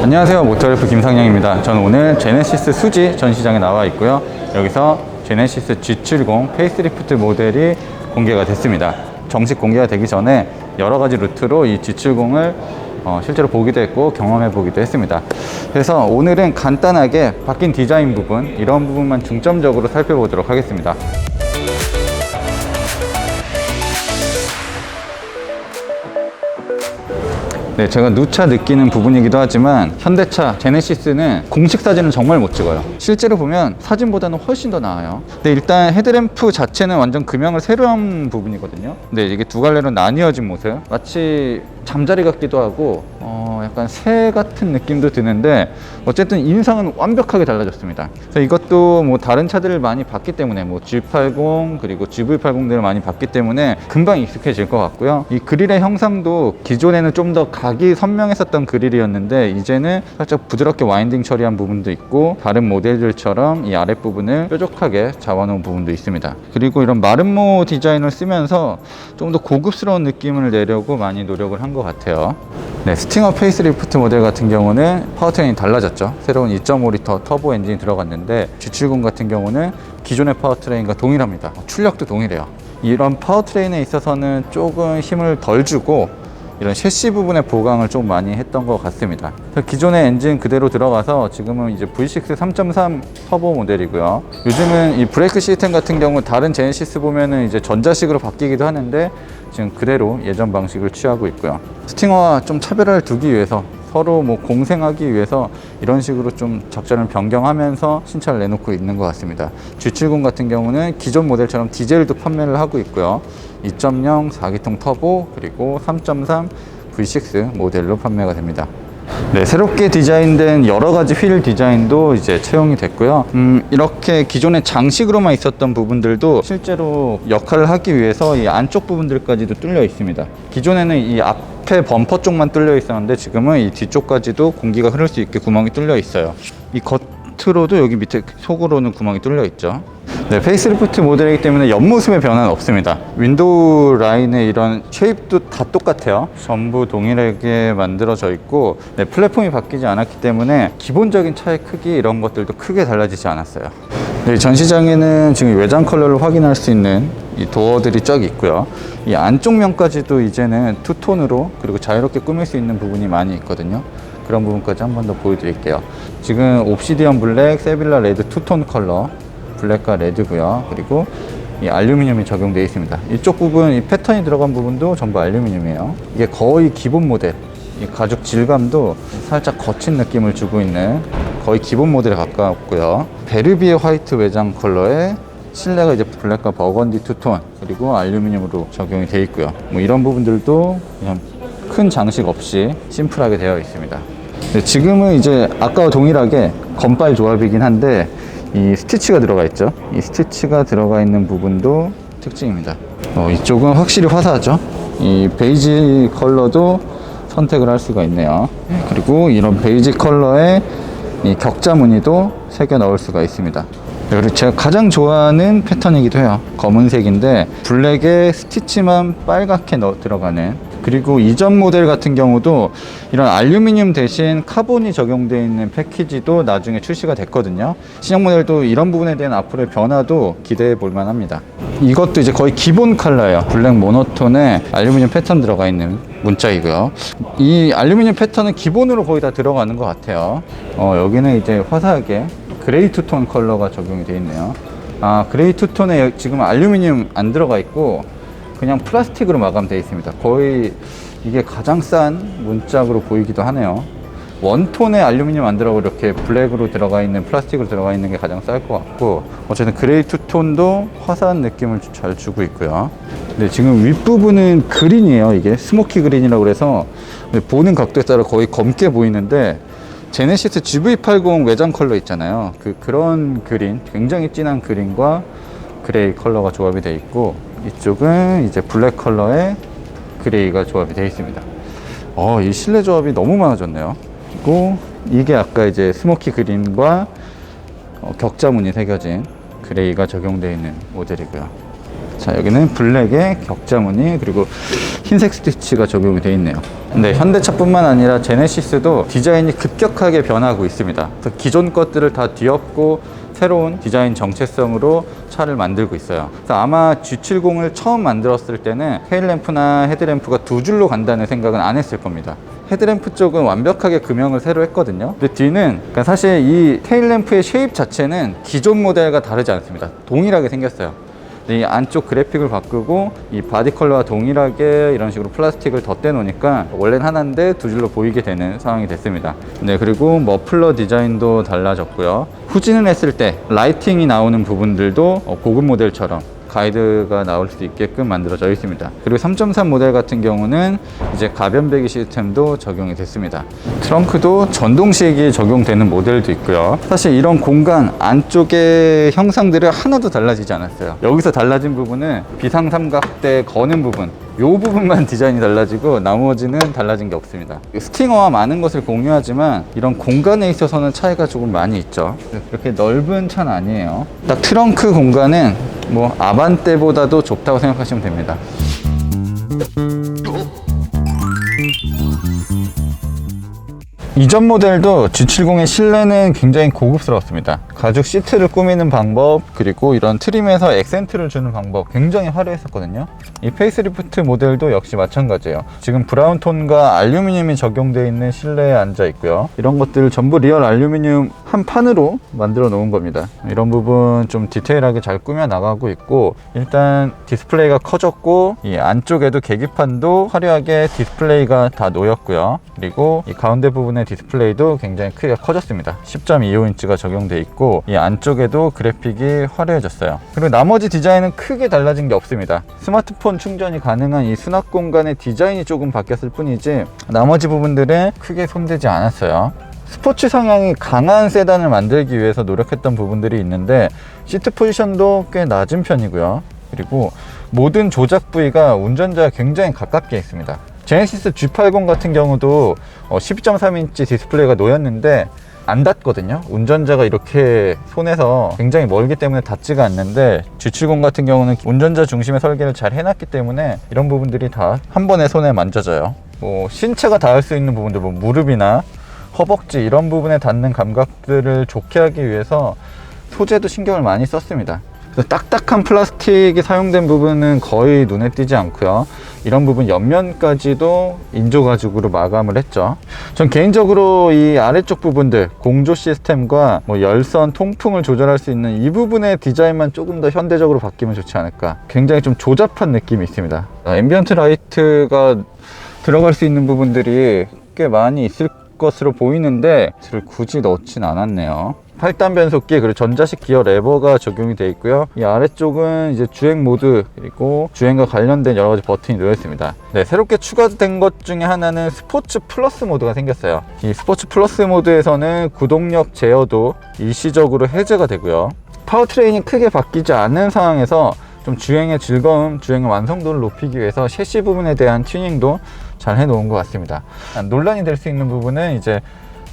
안녕하세요, 모터래프 김상영입니다. 저는 오늘 제네시스 수지 전시장에 나와 있고요. 여기서 제네시스 G70 페이스리프트 모델이 공개가 됐습니다. 정식 공개가 되기 전에 여러 가지 루트로 이 G70을 실제로 보기도 했고 경험해 보기도 했습니다. 그래서 오늘은 간단하게 바뀐 디자인 부분, 이런 부분만 중점적으로 살펴보도록 하겠습니다. 네, 제가 누차 느끼는 부분이기도 하지만 현대차 제네시스는 공식 사진을 정말 못 찍어요. 실제로 보면 사진보다는 훨씬 더 나아요. 근데 일단 헤드램프 자체는 완전 금형을 새로 한 부분이거든요. 근데 이게 두 갈래로 나뉘어진 모습, 마치 잠자리 같기도 하고 약간 새 같은 느낌도 드는데 어쨌든 인상은 완벽하게 달라졌습니다. 그래서 이것도 뭐 다른 차들을 많이 봤기 때문에 뭐 G80 그리고 GV80들을 많이 봤기 때문에 금방 익숙해질 것 같고요. 이 그릴의 형상도 기존에는 좀 더 각이 선명했었던 그릴이었는데 이제는 살짝 부드럽게 와인딩 처리한 부분도 있고 다른 모델들처럼 이 아랫부분을 뾰족하게 잡아놓은 부분도 있습니다. 그리고 이런 마름모 디자인을 쓰면서 좀 더 고급스러운 느낌을 내려고 많이 노력을 한 것 같아요. 네, 스팅어 페이스리프트 모델 같은 경우는 파워트레인이 달라졌죠. 새로운 2.5L 터보 엔진이 들어갔는데 G70 같은 경우는 기존의 파워트레인과 동일합니다. 출력도 동일해요. 이런 파워트레인에 있어서는 조금 힘을 덜 주고 이런 셰시 부분의 보강을 좀 많이 했던 것 같습니다. 기존의 엔진 그대로 들어가서 지금은 이제 V6 3.3 터보 모델이고요. 요즘은 이 브레이크 시스템 같은 경우 다른 제네시스 보면은 이제 전자식으로 바뀌기도 하는데 지금 그대로 예전 방식을 취하고 있고요. 스팅어와 좀 차별화를 두기 위해서 서로 뭐 공생하기 위해서 이런 식으로 좀 작전을 변경하면서 신차를 내놓고 있는 것 같습니다. G70 같은 경우는 기존 모델처럼 디젤도 판매를 하고 있고요. 2.0 4기통 터보 그리고 3.3 V6 모델로 판매가 됩니다. 네, 새롭게 디자인된 여러 가지 휠 디자인도 이제 채용이 됐고요. 이렇게 기존에 장식으로만 있었던 부분들도 실제로 역할을 하기 위해서 이 안쪽 부분들까지도 뚫려 있습니다. 기존에는 이 앞에 범퍼 쪽만 뚫려 있었는데 지금은 이 뒤쪽까지도 공기가 흐를 수 있게 구멍이 뚫려 있어요. 이 겉으로도 여기 밑에 속으로는 구멍이 뚫려 있죠. 네, 페이스리프트 모델이기 때문에 옆모습의 변화는 없습니다. 윈도우 라인의 이런 쉐입도 다 똑같아요. 전부 동일하게 만들어져 있고 플랫폼이 바뀌지 않았기 때문에 기본적인 차의 크기 이런 것들도 크게 달라지지 않았어요. 네, 전시장에는 지금 외장 컬러를 확인할 수 있는 이 도어들이 쫙 있고요. 이 안쪽 면까지도 이제는 투톤으로 그리고 자유롭게 꾸밀 수 있는 부분이 많이 있거든요. 그런 부분까지 한 번 더 보여드릴게요. 지금 옵시디언 블랙, 세빌라 레드 투톤 컬러 블랙과 레드고요. 그리고 이 알루미늄이 적용되어 있습니다. 이쪽 부분, 이 패턴이 들어간 부분도 전부 알루미늄이에요. 이게 거의 기본 모델. 이 가죽 질감도 살짝 거친 느낌을 주고 있는 거의 기본 모델에 가깝고요. 베르비에 화이트 외장 컬러에 실내가 이제 블랙과 버건디 투톤 그리고 알루미늄으로 적용이 되어 있고요. 뭐 이런 부분들도 그냥 큰 장식 없이 심플하게 되어 있습니다. 네, 지금은 이제 아까와 동일하게 건빨 조합이긴 한데 이 스티치가 들어가 있죠. 이 스티치가 들어가 있는 부분도 특징입니다. 이쪽은 확실히 화사하죠. 이 베이지 컬러도 선택을 할 수가 있네요. 그리고 이런 베이지 컬러에 이 격자 무늬도 새겨 넣을 수가 있습니다. 그리고 제가 가장 좋아하는 패턴이기도 해요. 검은색인데 블랙에 스티치만 빨갛게 들어가는. 그리고 이전 모델 같은 경우도 이런 알루미늄 대신 카본이 적용되어 있는 패키지도 나중에 출시가 됐거든요. 신형 모델도 이런 부분에 대한 앞으로의 변화도 기대해 볼 만합니다. 이것도 이제 거의 기본 컬러예요. 블랙 모노톤에 알루미늄 패턴 들어가 있는 문짝이고요. 이 알루미늄 패턴은 기본으로 거의 다 들어가는 것 같아요. 여기는 이제 화사하게 그레이 투톤 컬러가 적용이 되어 있네요. 그레이 투톤에 지금 알루미늄 안 들어가 있고 그냥 플라스틱으로 마감되어 있습니다. 거의 이게 가장 싼 문짝으로 보이기도 하네요. 원톤에 알루미늄 안 들어가고 이렇게 블랙으로 들어가 있는, 플라스틱으로 들어가 있는 게 가장 쌀 것 같고 어쨌든 그레이 투톤도 화사한 느낌을 잘 주고 있고요. 근데 지금 윗부분은 그린이에요. 이게 스모키 그린이라고 그래서 보는 각도에 따라 거의 검게 보이는데 제네시스 GV80 외장 컬러 있잖아요. 그런 그린, 굉장히 진한 그린과 그레이 컬러가 조합이 되어 있고 이쪽은 이제 블랙 컬러의 그레이가 조합이 되어 있습니다. 이 실내 조합이 너무 많아졌네요. 그리고 이게 아까 이제 스모키 그린과 격자 무늬 새겨진 그레이가 적용되어 있는 모델이고요. 자, 여기는 블랙에 격자 무늬 그리고 흰색 스티치가 적용이 되어 있네요. 근데 현대차뿐만 아니라 제네시스도 디자인이 급격하게 변하고 있습니다. 그래서 기존 것들을 다 뒤엎고 새로운 디자인 정체성으로 차를 만들고 있어요. 그래서 아마 G70을 처음 만들었을 때는 테일램프나 헤드램프가 두 줄로 간다는 생각은 안 했을 겁니다. 헤드램프 쪽은 완벽하게 금형을 새로 했거든요. 근데 뒤는 그러니까 사실 이 테일램프의 쉐입 자체는 기존 모델과 다르지 않습니다. 동일하게 생겼어요. 이 안쪽 그래픽을 바꾸고 이 바디 컬러와 동일하게 이런 식으로 플라스틱을 덧대 놓으니까 원래는 하나인데 두 줄로 보이게 되는 상황이 됐습니다. 네, 그리고 머플러 디자인도 달라졌고요. 후진을 했을 때 라이팅이 나오는 부분들도 고급 모델처럼 가이드가 나올 수 있게끔 만들어져 있습니다. 그리고 3.3 모델 같은 경우는 이제 가변 배기 시스템도 적용이 됐습니다. 트렁크도 전동식이 적용되는 모델도 있고요. 사실 이런 공간 안쪽의 형상들은 하나도 달라지지 않았어요. 여기서 달라진 부분은 비상삼각대 거는 부분, 이 부분만 디자인이 달라지고 나머지는 달라진 게 없습니다. 스팅어와 많은 것을 공유하지만 이런 공간에 있어서는 차이가 조금 많이 있죠. 그렇게 넓은 차는 아니에요. 딱 트렁크 공간은 뭐 아반떼보다도 좁다고 생각하시면 됩니다. 이전 모델도 G70의 실내는 굉장히 고급스러웠습니다. 가죽 시트를 꾸미는 방법, 그리고 이런 트림에서 액센트를 주는 방법 굉장히 화려했었거든요. 이 페이스리프트 모델도 역시 마찬가지예요. 지금 브라운 톤과 알루미늄이 적용되어 있는 실내에 앉아 있고요. 이런 것들을 전부 리얼 알루미늄 한 판으로 만들어 놓은 겁니다. 이런 부분 좀 디테일하게 잘 꾸며 나가고 있고, 일단 디스플레이가 커졌고 이 안쪽에도 계기판도 화려하게 디스플레이가 다 놓였고요. 그리고 이 가운데 부분에 디스플레이도 굉장히 크게 커졌습니다. 10.25인치가 적용되어 있고 이 안쪽에도 그래픽이 화려해졌어요. 그리고 나머지 디자인은 크게 달라진 게 없습니다. 스마트폰 충전이 가능한 이 수납 공간의 디자인이 조금 바뀌었을 뿐이지 나머지 부분들은 크게 손대지 않았어요. 스포츠 성향이 강한 세단을 만들기 위해서 노력했던 부분들이 있는데 시트 포지션도 꽤 낮은 편이고요. 그리고 모든 조작 부위가 운전자와 굉장히 가깝게 있습니다. 제네시스 G80 같은 경우도 12.3인치 디스플레이가 놓였는데 안 닿거든요. 운전자가 이렇게 손에서 굉장히 멀기 때문에 닿지가 않는데 G70 같은 경우는 운전자 중심의 설계를 잘 해놨기 때문에 이런 부분들이 다 한 번에 손에 만져져요. 뭐 신체가 닿을 수 있는 부분들, 뭐 무릎이나 허벅지 이런 부분에 닿는 감각들을 좋게 하기 위해서 소재도 신경을 많이 썼습니다. 딱딱한 플라스틱이 사용된 부분은 거의 눈에 띄지 않고요. 이런 부분 옆면까지도 인조 가죽으로 마감을 했죠. 전 개인적으로 이 아래쪽 부분들 공조 시스템과 뭐 열선, 통풍을 조절할 수 있는 이 부분의 디자인만 조금 더 현대적으로 바뀌면 좋지 않을까. 굉장히 좀 조잡한 느낌이 있습니다. 앰비언트 라이트가 들어갈 수 있는 부분들이 꽤 많이 있을 것으로 보이는데 굳이 넣진 않았네요. 8단 변속기 그리고 전자식 기어 레버가 적용이 되어 있고요. 이 아래쪽은 이제 주행 모드 그리고 주행과 관련된 여러 가지 버튼이 놓여 있습니다. 네, 새롭게 추가된 것 중에 하나는 스포츠 플러스 모드가 생겼어요. 이 스포츠 플러스 모드에서는 구동력 제어도 일시적으로 해제가 되고요. 파워트레인이 크게 바뀌지 않는 상황에서 좀 주행의 즐거움, 주행의 완성도를 높이기 위해서 셰시 부분에 대한 튜닝도 잘 해놓은 것 같습니다. 논란이 될 수 있는 부분은 이제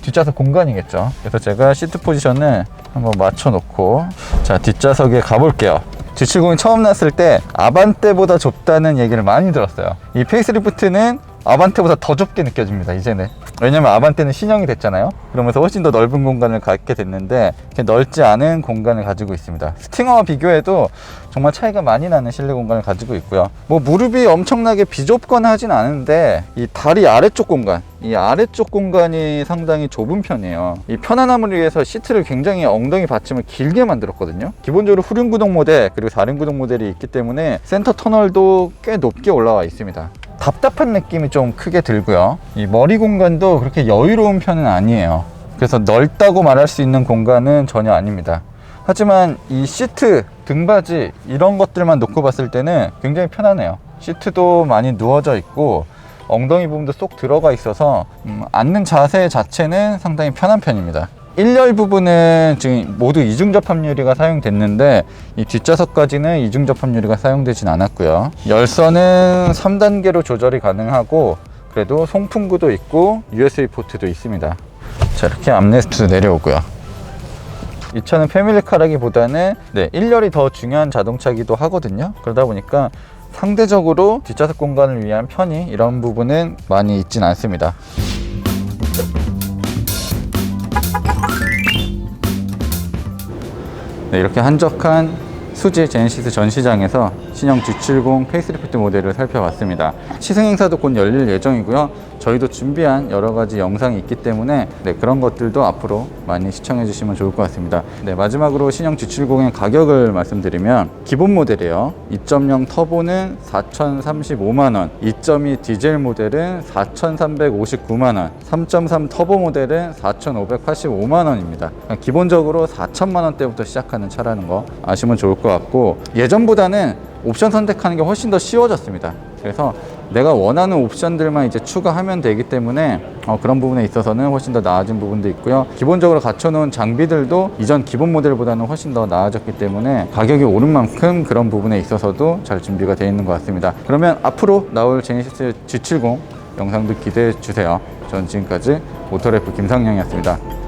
뒷좌석 공간이겠죠. 그래서 제가 시트 포지션을 한번 맞춰 놓고 자, 뒷좌석에 가볼게요. G70이 처음 났을 때 아반떼보다 좁다는 얘기를 많이 들었어요. 이 페이스리프트는 아반떼보다 더 좁게 느껴집니다, 이제는. 왜냐면 아반떼는 신형이 됐잖아요. 그러면서 훨씬 더 넓은 공간을 갖게 됐는데 이렇게 넓지 않은 공간을 가지고 있습니다. 스팅어와 비교해도 정말 차이가 많이 나는 실내 공간을 가지고 있고요. 뭐 무릎이 엄청나게 비좁거나 하진 않은데 이 다리 아래쪽 공간, 이 아래쪽 공간이 상당히 좁은 편이에요. 이 편안함을 위해서 시트를 굉장히 엉덩이 받침을 길게 만들었거든요. 기본적으로 후륜 구동 모델 그리고 4륜 구동 모델이 있기 때문에 센터 터널도 꽤 높게 올라와 있습니다. 답답한 느낌이 좀 크게 들고요. 이 머리 공간도 그렇게 여유로운 편은 아니에요. 그래서 넓다고 말할 수 있는 공간은 전혀 아닙니다. 하지만 이 시트, 등받이 이런 것들만 놓고 봤을 때는 굉장히 편하네요. 시트도 많이 누워져 있고 엉덩이 부분도 쏙 들어가 있어서 앉는 자세 자체는 상당히 편한 편입니다. 1열 부분은 지금 모두 이중 접합 유리가 사용됐는데 이 뒷좌석까지는 이중 접합 유리가 사용되진 않았고요. 열선은 3단계로 조절이 가능하고 그래도 송풍구도 있고 USB 포트도 있습니다. 자, 이렇게 암레스트 내려오고요. 이 차는 패밀리카라기보다는 1열이 더 중요한 자동차이기도 하거든요. 그러다 보니까 상대적으로 뒷좌석 공간을 위한 편의 이런 부분은 많이 있진 않습니다. 이렇게 한적한 수지 제네시스 전시장에서 신형 G70 페이스리프트 모델을 살펴봤습니다. 시승 행사도 곧 열릴 예정이고요. 저희도 준비한 여러 가지 영상이 있기 때문에 그런 것들도 앞으로 많이 시청해 주시면 좋을 것 같습니다. 마지막으로 신형 G70의 가격을 말씀드리면 기본 모델이에요. 2.0 터보는 4,035만원, 2.2 디젤 모델은 4,359만원, 3.3 터보 모델은 4,585만원입니다. 기본적으로 4천만원대부터 시작하는 차라는 거 아시면 좋을 것 같고, 예전보다는 옵션 선택하는 게 훨씬 더 쉬워졌습니다. 그래서 내가 원하는 옵션들만 이제 추가하면 되기 때문에 그런 부분에 있어서는 훨씬 더 나아진 부분도 있고요. 기본적으로 갖춰놓은 장비들도 이전 기본 모델보다는 훨씬 더 나아졌기 때문에 가격이 오른 만큼 그런 부분에 있어서도 잘 준비가 되어 있는 것 같습니다. 그러면 앞으로 나올 제네시스 G70 영상도 기대해 주세요. 전 지금까지 모터래프 김상영이었습니다.